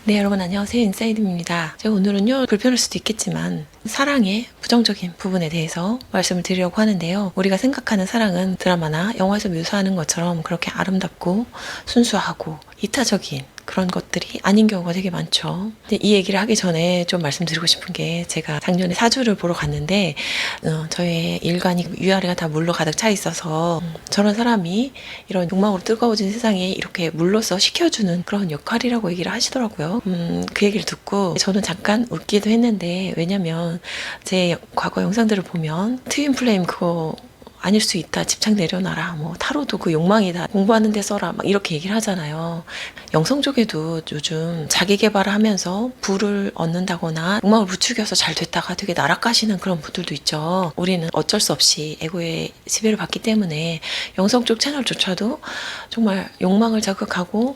네, 여러분 안녕하세요. 인사이드입니다. 제가 오늘은요, 불편할 수도 있겠지만 사랑의 부정적인 부분에 대해서 말씀을 드리려고 하는데요. 우리가 생각하는 사랑은 드라마나 영화에서 묘사하는 것처럼 그렇게 아름답고 순수하고 이타적인 그런 것들이 아닌 경우가 되게 많죠. 근데 이 얘기를 하기 전에 좀 말씀드리고 싶은 게, 제가 작년에 사주를 보러 갔는데 저의 일관이 위아래가 다 물로 가득 차 있어서 저런 사람이 이런 욕망으로 뜨거워진 세상에 이렇게 물로서 식혀주는 그런 역할이라고 얘기를 하시더라고요. 그 얘기를 듣고 저는 잠깐 웃기도 했는데, 왜냐면 제 과거 영상들을 보면 트윈 플레임 그거 아닐 수 있다, 집착 내려놔라, 뭐 타로도 그 욕망이다, 공부하는 데 써라, 막 이렇게 얘기를 하잖아요. 영성 쪽에도 요즘 자기 개발을 하면서 부를 얻는다거나 욕망을 부추겨서 잘 됐다가 되게 나락가시는 그런 분들도 있죠. 우리는 어쩔 수 없이 에고의 지배를 받기 때문에 영성 쪽 채널조차도 정말 욕망을 자극하고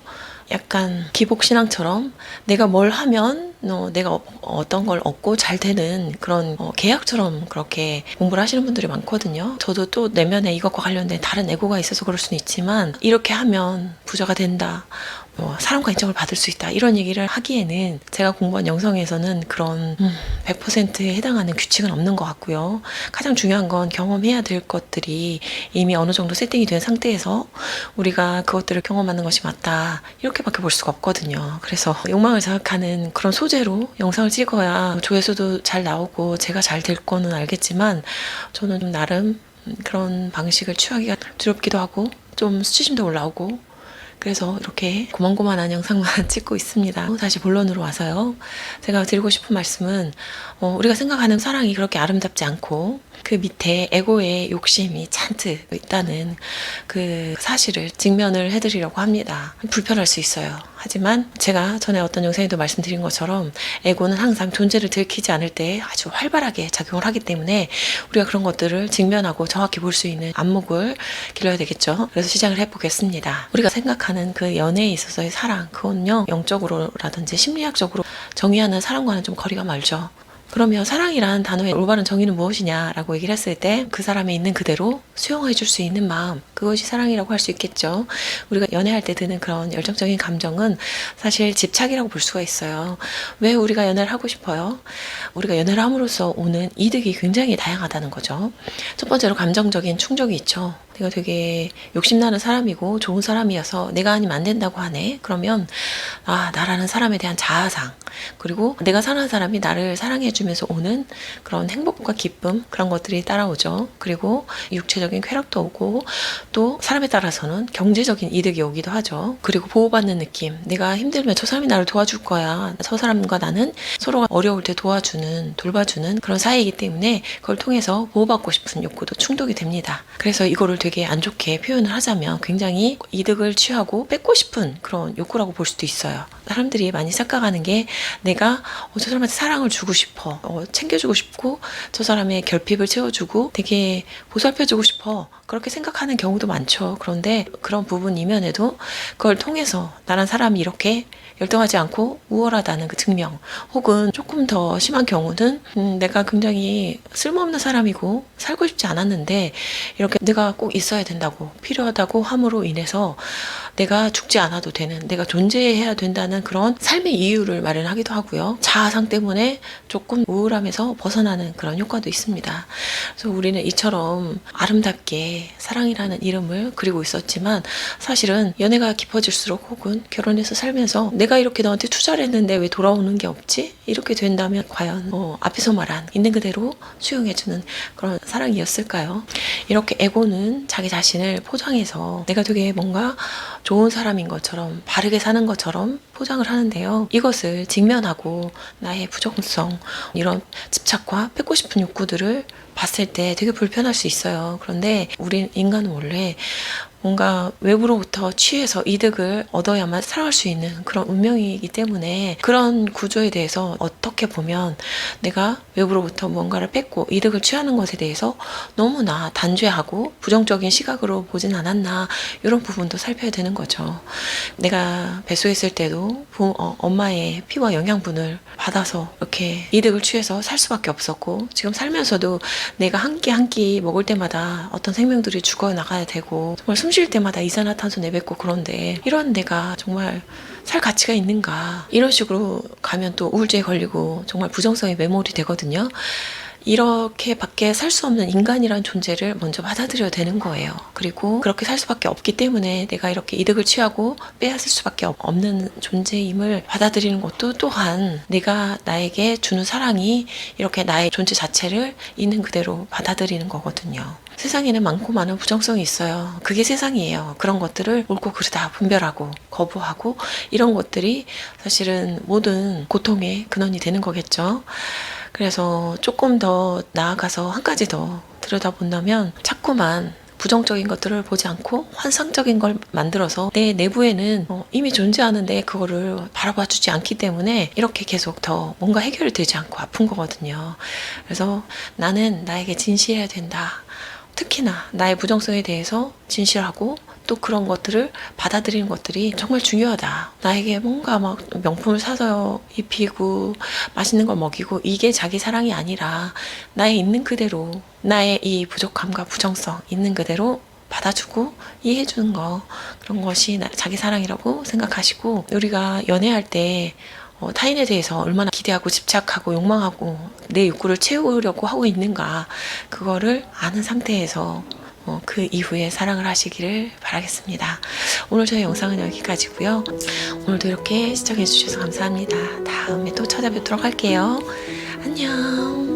약간 기복신앙처럼 내가 뭘 하면 내가 어떤 걸 얻고 잘 되는 그런 계약처럼 그렇게 공부를 하시는 분들이 많거든요. 저도 또 내면에 이것과 관련된 다른 에고가 있어서 그럴 수는 있지만, 이렇게 하면 부자가 된다, 사람과 인정을 받을 수 있다, 이런 얘기를 하기에는 제가 공부한 영성에서는 그런 100%에 해당하는 규칙은 없는 것 같고요. 가장 중요한 건 경험해야 될 것들이 이미 어느 정도 세팅이 된 상태에서 우리가 그것들을 경험하는 것이 맞다, 이렇게밖에 볼 수가 없거든요. 그래서 욕망을 자극하는 그런 소재로 영상을 찍어야 조회수도 잘 나오고 제가 잘 될 거는 알겠지만, 저는 좀 나름 그런 방식을 취하기가 두렵기도 하고 좀 수치심도 올라오고, 그래서 이렇게 고만고만한 영상만 찍고 있습니다. 다시 본론으로 와서요, 제가 드리고 싶은 말씀은 우리가 생각하는 사랑이 그렇게 아름답지 않고 그 밑에 에고의 욕심이 잔뜩 있다는 그 사실을 직면을 해드리려고 합니다. 불편할 수 있어요. 하지만 제가 전에 어떤 영상에도 말씀드린 것처럼 에고는 항상 존재를 들키지 않을 때 아주 활발하게 작용을 하기 때문에 우리가 그런 것들을 직면하고 정확히 볼 수 있는 안목을 길러야 되겠죠. 그래서 시작을 해보겠습니다. 우리가 생각하는 그 연애에 있어서의 사랑, 그건요, 영적으로라든지 심리학적으로 정의하는 사랑과는 좀 거리가 멀죠. 그러면 사랑이란 단어의 올바른 정의는 무엇이냐라고 얘기를 했을 때, 그 사람이 있는 그대로 수용해 줄 수 있는 마음, 그것이 사랑이라고 할 수 있겠죠. 우리가 연애할 때 드는 그런 열정적인 감정은 사실 집착이라고 볼 수가 있어요. 왜 우리가 연애를 하고 싶어요? 우리가 연애를 함으로써 오는 이득이 굉장히 다양하다는 거죠. 첫 번째로 감정적인 충족이 있죠. 내가 되게 욕심나는 사람이고 좋은 사람이어서 내가 아니면 안 된다고 하네. 그러면 나라는 사람에 대한 자아상, 그리고 내가 사랑하는 사람이 나를 사랑해주면서 오는 그런 행복과 기쁨, 그런 것들이 따라오죠. 그리고 육체적인 쾌락도 오고, 또 사람에 따라서는 경제적인 이득이 오기도 하죠. 그리고 보호받는 느낌, 내가 힘들면 저 사람이 나를 도와줄 거야, 저 사람과 나는 서로가 어려울 때 돌봐주는 그런 사이이기 때문에 그걸 통해서 보호받고 싶은 욕구도 충족이 됩니다. 그래서 이거를 되게 안 좋게 표현을 하자면 굉장히 이득을 취하고 뺏고 싶은 그런 욕구라고 볼 수도 있어요. 사람들이 많이 착각하는 게, 내가 저 사람한테 사랑을 주고 싶어, 챙겨주고 싶고 저 사람의 결핍을 채워주고 되게 보살펴주고 싶어, 그렇게 생각하는 경우도 많죠. 그런데 그런 부분 이면에도 그걸 통해서 나란 사람이 이렇게 열등하지 않고 우월하다는 그 증명, 혹은 조금 더 심한 경우는 내가 굉장히 쓸모없는 사람이고 살고 싶지 않았는데 이렇게 내가 꼭 있어야 된다고, 필요하다고 함으로 인해서 내가 죽지 않아도 되는, 내가 존재해야 된다는 그런 삶의 이유를 마련하기도 하고요. 자아상 때문에 조금 우울함에서 벗어나는 그런 효과도 있습니다. 그래서 우리는 이처럼 아름답게 사랑이라는 이름을 그리고 있었지만, 사실은 연애가 깊어질수록 혹은 결혼해서 살면서 내가 이렇게 너한테 투자를 했는데 왜 돌아오는 게 없지? 이렇게 된다면 과연 앞에서 말한 있는 그대로 수용해주는 그런 사랑이었을까요? 이렇게 에고는 자기 자신을 포장해서 내가 되게 뭔가 좋은 사람인 것처럼, 바르게 사는 것처럼 포장을 하는데요. 이것을 직면하고 나의 부정성, 이런 집착과 뺏고 싶은 욕구들을 봤을 때 되게 불편할 수 있어요. 그런데 우리 인간은 원래 뭔가 외부로부터 취해서 이득을 얻어야만 살아갈 수 있는 그런 운명이기 때문에, 그런 구조에 대해서 어떻게 보면 내가 외부로부터 뭔가를 뺏고 이득을 취하는 것에 대해서 너무나 단죄하고 부정적인 시각으로 보진 않았나, 이런 부분도 살펴야 되는 것 거죠. 내가 뱃속에 있을 때도 엄마의 피와 영양분을 받아서 이렇게 이득을 취해서 살 수밖에 없었고, 지금 살면서도 내가 한 끼 한 끼 먹을 때마다 어떤 생명들이 죽어 나가야 되고, 정말 숨 쉴 때마다 이산화탄소 내뱉고, 그런데 이런 내가 정말 살 가치가 있는가, 이런 식으로 가면 또 우울증에 걸리고 정말 부정성에 매몰이 되거든요. 이렇게밖에 살 수 없는 인간이란 존재를 먼저 받아들여야 되는 거예요. 그리고 그렇게 살 수밖에 없기 때문에 내가 이렇게 이득을 취하고 빼앗을 수밖에 없는 존재임을 받아들이는 것도, 또한 내가 나에게 주는 사랑이 이렇게 나의 존재 자체를 있는 그대로 받아들이는 거거든요. 세상에는 많고 많은 부정성이 있어요. 그게 세상이에요. 그런 것들을 옳고 그르다 분별하고 거부하고, 이런 것들이 사실은 모든 고통의 근원이 되는 거겠죠. 그래서 조금 더 나아가서 한 가지 더 들여다본다면, 자꾸만 부정적인 것들을 보지 않고 환상적인 걸 만들어서 내 내부에는 이미 존재하는데 그거를 바라봐 주지 않기 때문에 이렇게 계속 더 뭔가 해결이 되지 않고 아픈 거거든요. 그래서 나는 나에게 진실해야 된다. 특히나 나의 부정성에 대해서 진실하고, 또 그런 것들을 받아들이는 것들이 정말 중요하다. 나에게 뭔가 막 명품을 사서 입히고 맛있는 걸 먹이고, 이게 자기 사랑이 아니라 나의 있는 그대로, 나의 이 부족함과 부정성 있는 그대로 받아주고 이해해주는 거, 그런 것이 자기 사랑이라고 생각하시고, 우리가 연애할 때 타인에 대해서 얼마나 기대하고 집착하고 욕망하고 내 욕구를 채우려고 하고 있는가, 그거를 아는 상태에서 그 이후에 사랑을 하시기를 바라겠습니다. 오늘 저희 영상은 여기까지고요. 오늘도 이렇게 시청해 주셔서 감사합니다. 다음에 또 찾아뵙도록 할게요. 안녕.